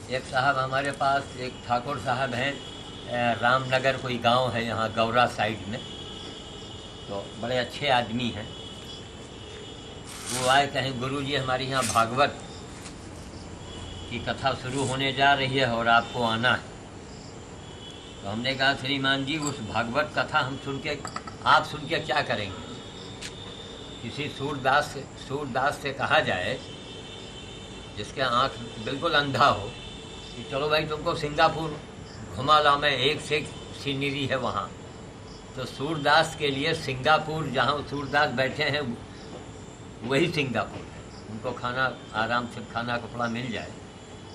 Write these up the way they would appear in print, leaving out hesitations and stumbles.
एक साहब हमारे पास, एक ठाकुर साहब हैं, रामनगर कोई गांव है यहाँ गौरा साइड में, तो बड़े अच्छे आदमी हैं। वो आए, कहें गुरुजी हमारे यहाँ भागवत की कथा शुरू होने जा रही है और आपको आना है। तो हमने कहा श्रीमान जी उस भागवत कथा हम सुन के, आप सुन के क्या करेंगे? किसी सूरदास से कहा जाए जिसके आँख बिल्कुल अंधा हो कि चलो भाई तुमको सिंगापुर घुमा ला, मैं एक से एक सीनरी है वहाँ। तो सूरदास के लिए सिंगापुर, जहाँ सूरदास बैठे हैं वही सिंगापुर है। उनको खाना आराम से खाना कपड़ा मिल जाए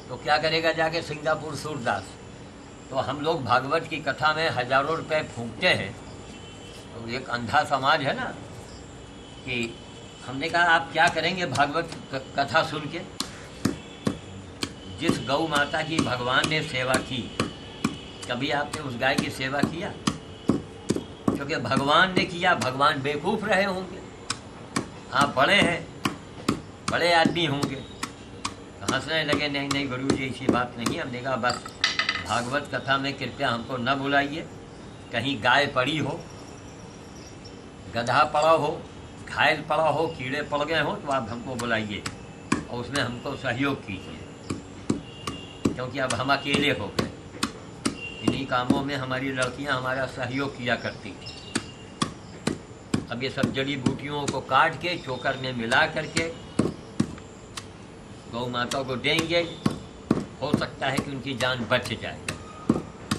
तो क्या करेगा जाके सिंगापुर सूरदास। तो हम लोग भागवत की कथा में हजारों रुपए फूंकते हैं। तो एक अंधा समाज है ना, कि हमने कहा आप क्या करेंगे भागवत कथा सुन के? जिस गौ माता की भगवान ने सेवा की, कभी आपने उस गाय की सेवा किया? क्योंकि भगवान ने किया, भगवान बेवकूफ़ रहे होंगे। आप बड़े हैं, बड़े आदमी होंगे। तो हंसने लगे, नहीं नहीं गुरुजी ऐसी बात नहीं। हमने कहा बस भागवत कथा में कृपया हमको न बुलाइए। कहीं गाय पड़ी हो, गधा पड़ा हो, घायल पड़ा हो, कीड़े पड़ गए हो, तो आप हमको बुलाइए और उसमें हमको सहयोग कीजिए, क्योंकि अब हम अकेले हो गए। इन्हीं कामों में हमारी लड़कियां हमारा सहयोग किया करती थी। अब ये सब जड़ी बूटियों को काट के चोकर में मिला करके गौ माता को देंगे, हो सकता है कि उनकी जान बच जाए।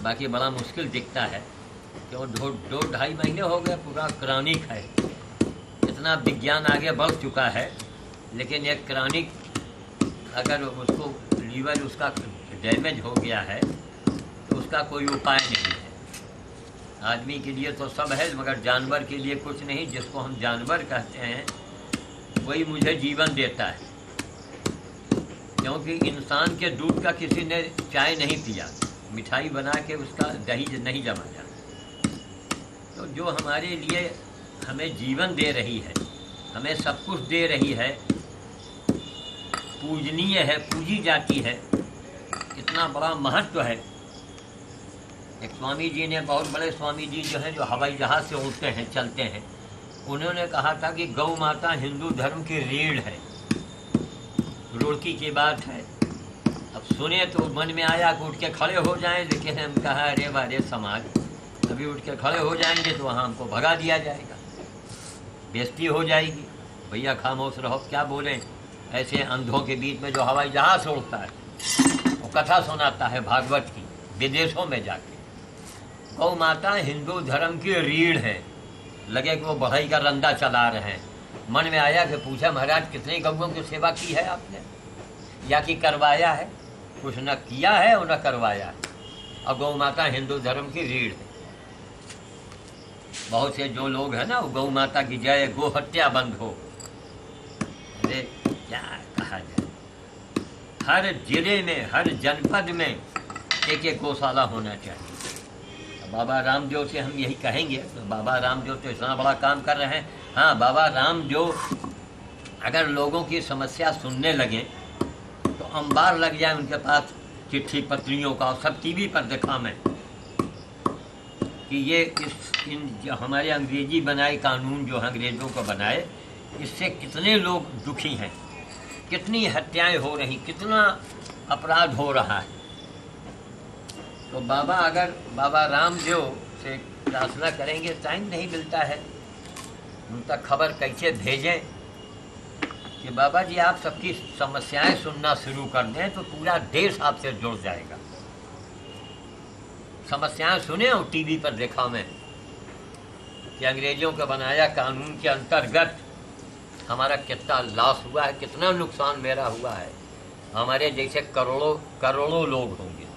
बाकी बड़ा मुश्किल दिखता है, क्यों 2-2.5 महीने हो गए, पूरा क्रॉनिक है। इतना विज्ञान आगे बढ़ चुका है, लेकिन एक क्रॉनिक अगर उसको लीवर उसका डैमेज हो गया है तो उसका कोई उपाय नहीं है। आदमी के लिए तो सब है, मगर जानवर के लिए कुछ नहीं। जिसको हम जानवर कहते हैं वही मुझे जीवन देता है, क्योंकि इंसान के दूध का किसी ने चाय नहीं पिया, मिठाई बना के उसका दही नहीं जमाया। तो जो हमारे लिए हमें जीवन दे रही है, हमें सब कुछ दे रही है, पूजनीय है, पूजी जाती है, कितना बड़ा महत्व है। एक स्वामी जी ने, बहुत बड़े स्वामी जी जो हैं, जो हवाई जहाज़ से उड़ते हैं, चलते हैं, उन्होंने कहा था कि गौ माता हिंदू धर्म की रीढ़ है। रुड़की की बात है। अब सुने तो मन में आया कि उठ के खड़े हो जाएं, लेकिन हम कहा अरे वारे समाज, अभी उठ के खड़े हो जाएंगे तो वहाँ हमको भगा दिया जाएगा, बेइज्जती हो जाएगी। भैया खामोश रहो, क्या बोलें ऐसे अंधों के बीच में जो हवाई जहाज़ उड़ता है, वो कथा सुनाता है भागवत की विदेशों में जाके। गौ माता हिंदू धर्म की रीढ़ है। लगे कि वो बढ़ई का रंदा चला रहे हैं। मन में आया कि पूछा महाराज कितने गौओं की सेवा की है आपने, या कि करवाया है? कुछ न किया है और न करवाया है। और गौ माता हिंदू धर्म की रीढ़ है। बहुत से जो लोग हैं ना, वो गौ माता की जय, गो हत्या बंद हो। अरे क्या कहा जाए, हर जिले में, हर जनपद में एक गौशाला होना चाहिए। बाबा रामदेव से हम यही कहेंगे। तो बाबा रामदेव तो इतना बड़ा काम कर रहे हैं। हाँ, बाबा रामदेव अगर लोगों की समस्या सुनने लगें तो अंबार लग जाए उनके पास चिट्ठी पत्रियों का, और सब टीवी पर देखा मैं कि ये इन जो हमारे अंग्रेजी बनाए कानून, जो अंग्रेज़ों को बनाए, इससे कितने लोग दुखी हैं, कितनी हत्याएं हो रही, कितना अपराध हो रहा है। तो बाबा, अगर बाबा रामदेव से प्रार्थना करेंगे, टाइम नहीं मिलता है, उन तक खबर कैसे भेजें कि बाबा जी आप सबकी समस्याएं सुनना शुरू कर दें तो पूरा देश आपसे जुड़ जाएगा। समस्याएं सुने और टीवी पर देखा मैं कि अंग्रेजों का बनाया कानून के अंतर्गत हमारा कितना लॉस हुआ है, कितना नुकसान मेरा हुआ है। हमारे जैसे करोड़ों लोग होंगे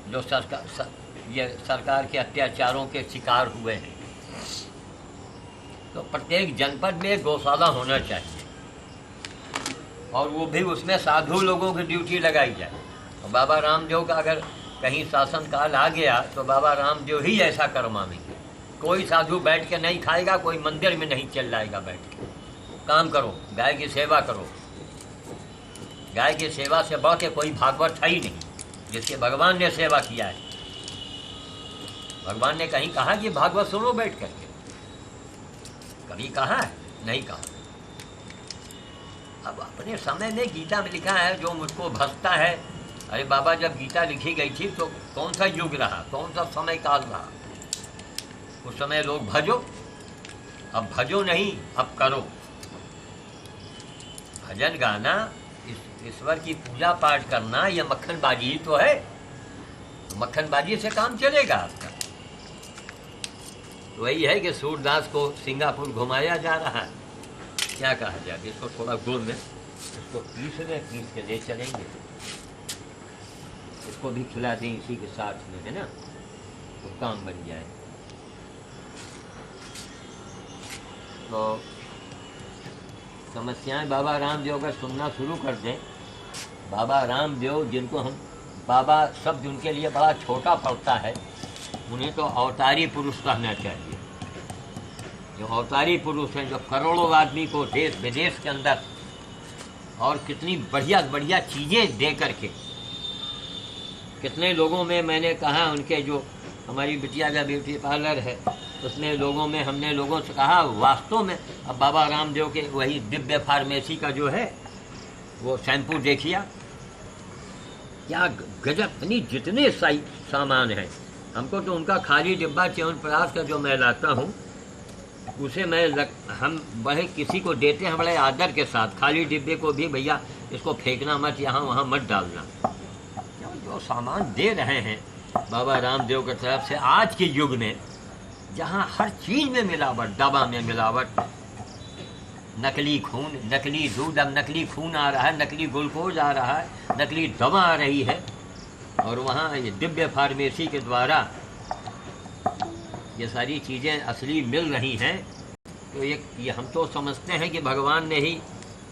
जो सरकार के अत्याचारों के शिकार हुए हैं। तो प्रत्येक जनपद में गौशाला होना चाहिए, और वो भी उसमें साधु लोगों की ड्यूटी लगाई जाए। और बाबा रामदेव का अगर कहीं शासन काल आ गया तो बाबा रामदेव ही ऐसा करवाएंगे। कोई साधु बैठ के नहीं खाएगा, कोई मंदिर में नहीं चिल्लाएगा बैठ के। काम करो, गाय की सेवा करो, गाय की सेवा से बढ़ के कोई भागवत है ही नहीं जिसके भगवान ने सेवा किया है। भगवान ने कहीं कहा कि भागवत सुनो बैठ करके? कभी कहा है? नहीं कहा। अब अपने समय में गीता में लिखा है, जो मुझको भसता है। अरे बाबा, जब गीता लिखी गई थी तो कौन सा युग रहा, कौन सा समय काल रहा? उस समय लोग भजो, अब भजो नहीं, अब करो। भजन गाना, ईश्वर की पूजा पाठ करना, यह मक्खनबाजी ही तो है। तो मक्खनबाजी से काम चलेगा आपका? वही है कि सूरदास को सिंगापुर घुमाया जा रहा है। क्या कहा जाए, इसको थोड़ा गुड़ में इसको पीस के ले चलेंगे, इसको भी खिला दें इसी के साथ में, है ना, तो काम बन जाए। तो समस्याएं बाबा रामदेव अगर सुनना शुरू कर दें, बाबा रामदेव जिनको हम बाबा शब्द उनके लिए बड़ा छोटा पड़ता है, उन्हें तो अवतारी पुरुष कहना चाहिए। जो अवतारी पुरुष हैं, जो करोड़ों आदमी को देश विदेश के अंदर और कितनी बढ़िया बढ़िया चीज़ें दे करके, कितने लोगों में मैंने कहा, उनके जो हमारी बिटिया का ब्यूटी पार्लर है उसमें लोगों में हमने लोगों से कहा वास्तव में अब बाबा रामदेव के वही दिव्य फार्मेसी का जो है वो शैम्पू देखिए, क्या गजब, इतनी जितने सामान हैं। हमको तो उनका खाली डिब्बा च्यवनप्राश का जो मैं लाता हूँ उसे हम बड़े किसी को देते हैं बड़े आदर के साथ, खाली डिब्बे को भी भैया इसको फेंकना मत, यहाँ वहाँ मत डालना। जो सामान दे रहे हैं बाबा रामदेव की तरफ से आज के युग में, जहाँ हर चीज़ में मिलावट, दवा में मिलावट, नकली खून, नकली दूध, अब नकली खून आ रहा है, नकली ग्लूकोज आ रहा है, नकली दवा आ रही है, और वहाँ ये दिव्य फार्मेसी के द्वारा ये सारी चीज़ें असली मिल रही हैं। तो ये हम तो समझते हैं कि भगवान ने ही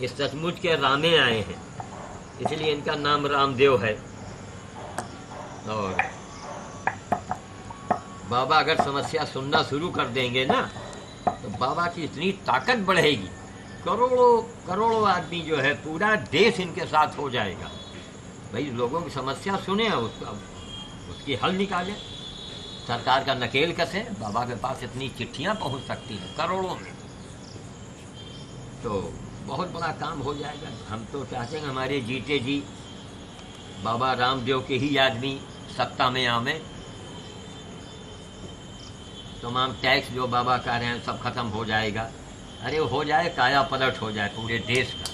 इस सचमुच के रामे आए हैं, इसलिए इनका नाम रामदेव है। और बाबा अगर समस्या सुनना शुरू कर देंगे ना, तो बाबा की इतनी ताकत बढ़ेगी, करोड़ों करोड़ों आदमी जो है, पूरा देश इनके साथ हो जाएगा। भाई लोगों की समस्या सुने, उसकी हल निकालें, सरकार का नकेल कसे। बाबा के पास इतनी चिट्ठियां पहुंच सकती हैं करोड़ों में, तो बहुत बड़ा काम हो जाएगा। हम तो चाहते हैं हमारे जीते जी बाबा रामदेव के ही आदमी सत्ता में आवे, तमाम टैक्स जो बाबा कह रहे हैं सब खत्म हो जाएगा। अरे हो जाए, काया पलट हो जाए पूरे देश का।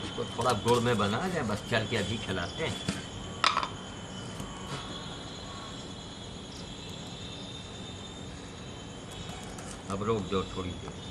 इसको थोड़ा गुड़ में बना जाए, बस चल के अभी खिलाते हैं। अब रोक दो थोड़ी देर।